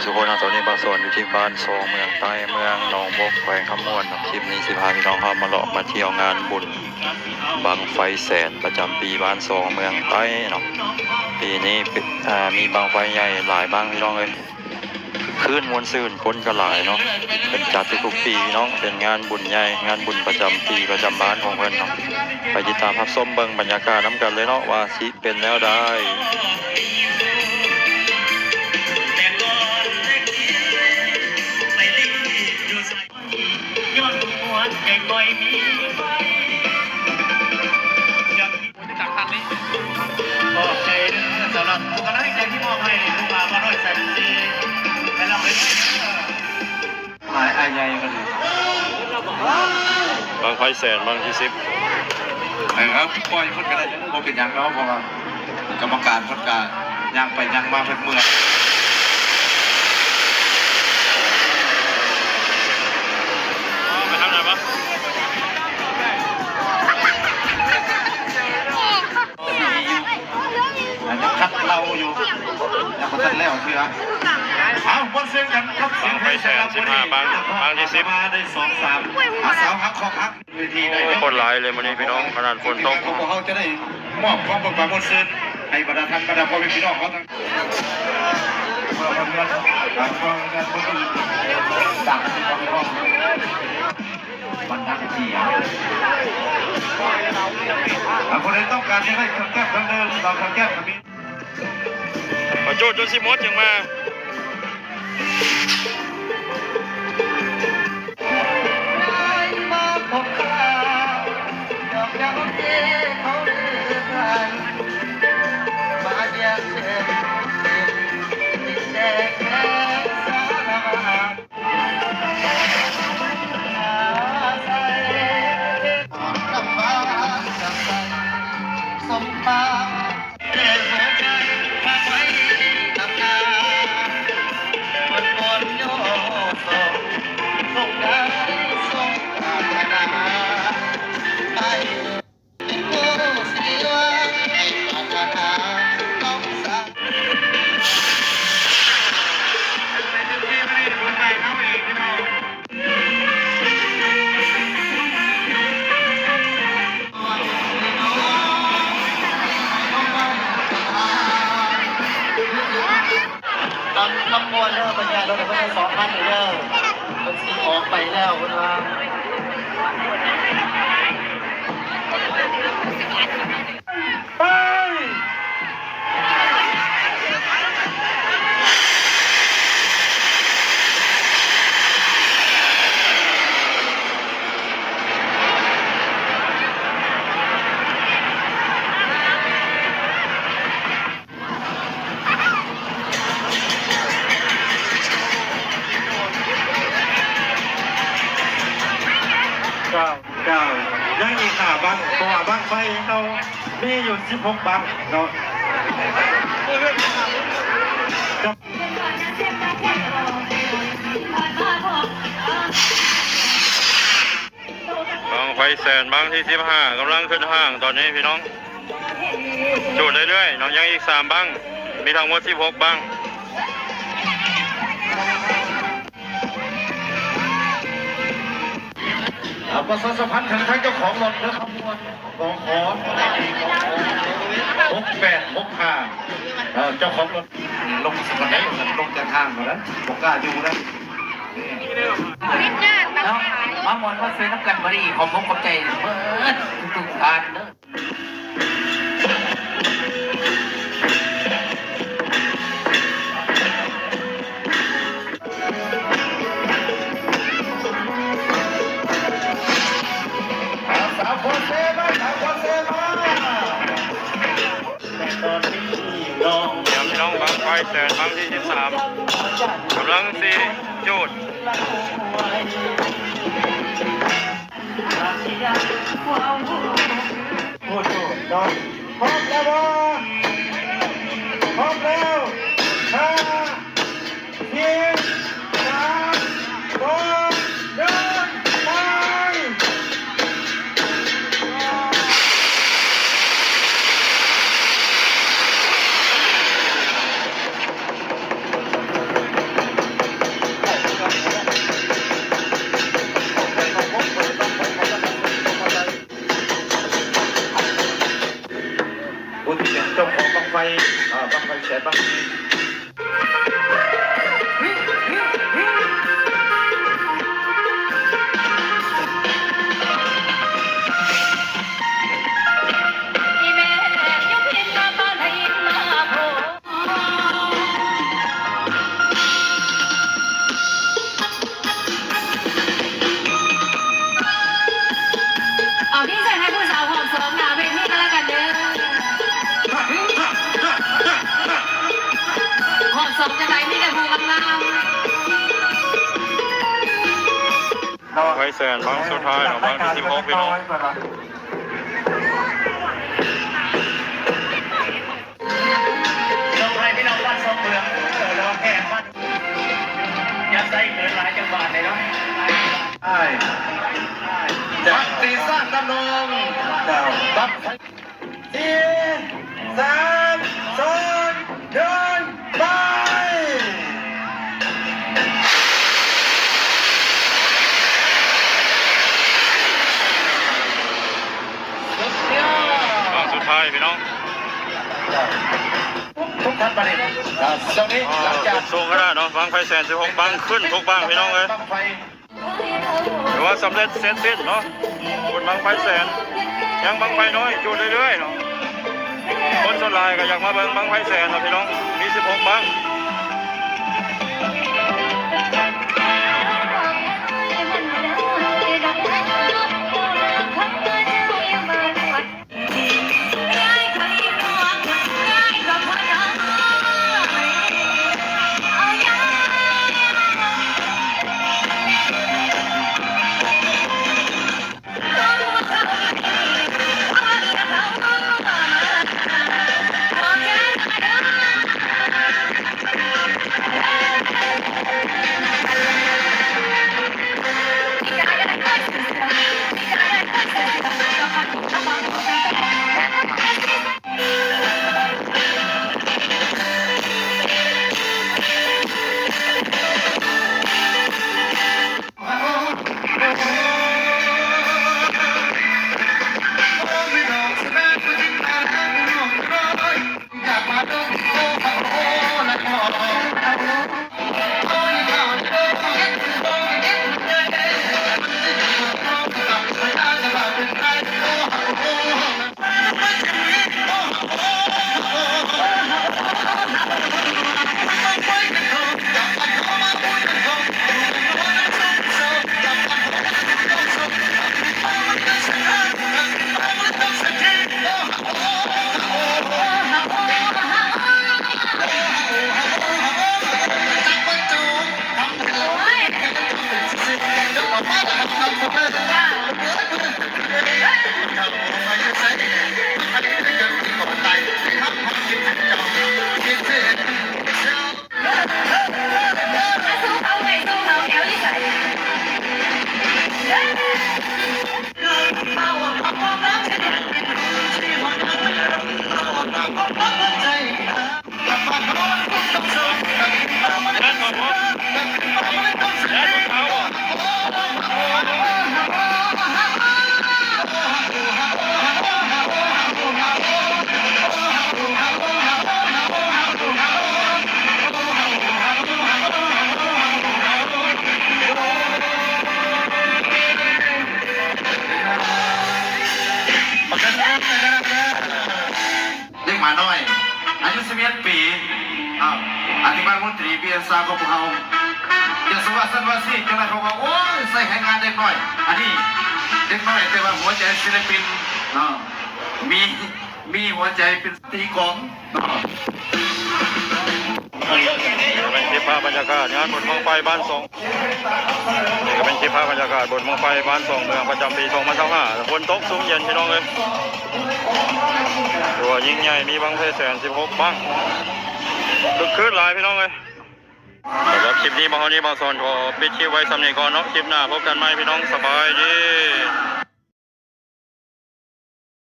สุโขทัยตอนนี้บาสอนอยู่ที่บ้านซองเมืองใต้เมืองหนองบกแขวงคำม่วนคลิปนี้สิพาพี่น้องเข้ามาเลาะมาเที่ยวงานบุญบังไฟแสนประจำปีบ้านซองเมืองใต้เนาะปีนี้มีบังไฟใหญ่หลายบ้างพี่น้องเลยคลื่นมวลซื่นคนก็หลายเนาะเป็นจัดทุกปีพี่น้องเป็นงานบุญใหญ่งานบุญประจำปีประจำบ้านของเพิ่นเนาะไปติดตามรับชมเบิ่งบรรยากาศน้ำกันเลยเนาะว่าสิเป็นแล้วได้สำหรับทุกกำลังใจที่มอบให้ทุกมาก็ด้วยใจดีและเราไปหมายอาญากันเลยบางไฟแสนบางที่10นะครับปล่อยพ้นกันได้พอเป็นอย่างน้องพอกรรมการพ้นการย่างไปย่างมาเป็นเมืองไปทำไหนปะยังคัดเราอยู่ยังคัดแล้วเชื่อเอาบนเส้นกันครับเสียงเพลง15บางที่10มาได้2-3อาสาวฮักของฮักเวทีได้คนหลายเลยวันนี้พี่น้องขนาดฝนตกเขาจะได้มอบของบนเส้นให้บรรดาท่านบรรดาพ่อแม่พี่น้องเขาทั้งเงินคนอื่นสั่งที่เขาไม่ต้องมันนักเสียคนใดต้องการให้เครื่องแก้วเครื่องเดิมเราเครื่องแก้วมีโจจนสิมดยังมาคำมวลเริ่มบรรยายรถเพิ่ง2,000เริ่มมันสีออกไปแล้วคุณว่าไปเก้ายังอีก5บังเพราะว่าบังไฟเรามีอยู่16บังเนาะบางไฟแสนบางที่15กำลังขึ้นห้างตอนนี้พี่น้องจุดเรื่อยๆน้องยังอีก3บังมีทั้งหมด16บังประชาสัมพันธ์ถึงทั้งเจ้าของรถและขบวนของขอ6865เจ้าของรถลงสกัดได้ลงจากทางมาแล้วบอกกล้าอยู่นะแล้วมามอนมาซื้อน้ำกันบริขอบคุณขอบใจเบิร์ดทุกท่านเด้พี่น้องบางไฟแสนบางที่13กำลัง4จุดโอ้โหนอนพร้อมแล้วบ่พร้อมแล้ว5 4 3 2 1ไป เป็นเจ้าของบังไฟบังไฟแสนบังปี อีแม่ยุพินมาบ้านให้มาโผเอาพี่ใส่ให้ผู้สาวหอมสองหนาเพลงนี้กันแล้วกันเด้อหอมสองจะไหนมีแต่ผู้งาม ไฟแสนบังสุดท้ายเนาะบังที่16พี่น้อง น้องไทยพี่น้องบ้านสองเมืองเราแค่บ้านยัดไส้เกินหลายจังหวัดเลยเนาะใช่บักตีสร้างดำนงบักสี่สามสองเดินไป บังสุดท้ายพี่น้อง ทุกท่านประเด็นตรงนี้หลังจาก สูงก็ได้เนาะบังไฟแสน16บังขึ้นทุกบังพี่น้องเลย บังไฟ ถือว่าสำเร็จเสร็จสิ้นเนาะบุญบังไฟแสนยังบังไฟน้อยจุดเรื่อยๆเนาะคนส่วนหลายก็อยากมาเบิ่งบังไฟแสนเนาะพี่น้องมี16บัง เด็กหมาน้อยอายุ11 ปีอธิบายมนตรีเบียร์ซาของพวกเขาอย่าสวัสดิ์สิจังไรเขาบอกโอ้ยใส่ให้งานเด็กน้อยอันนี้เด็กน้อยแต่ว่าหัวใจศิลปินมีหัวใจเป็นตีกลอง เป็นคลิปภาพบรรยากาศงานบุญบังไฟบ้านสองนี่ก็เป็นคลิปภาพบรรยากาศบุญบังไฟบ้านสองเมืองประจำปี2025ฝนตกซุ้มเย็นพี่น้องเลยตัวยิ่งใหญ่มีบังไฟแสน16บังคึกคืนหลายพี่น้องเลยสำหรับคลิปนี้บางคนนี้บางส่วนขอปิดคลิปไว้สำเนียงก่อนเนาะคลิปหน้าพบกันใหม่พี่น้องสบายดี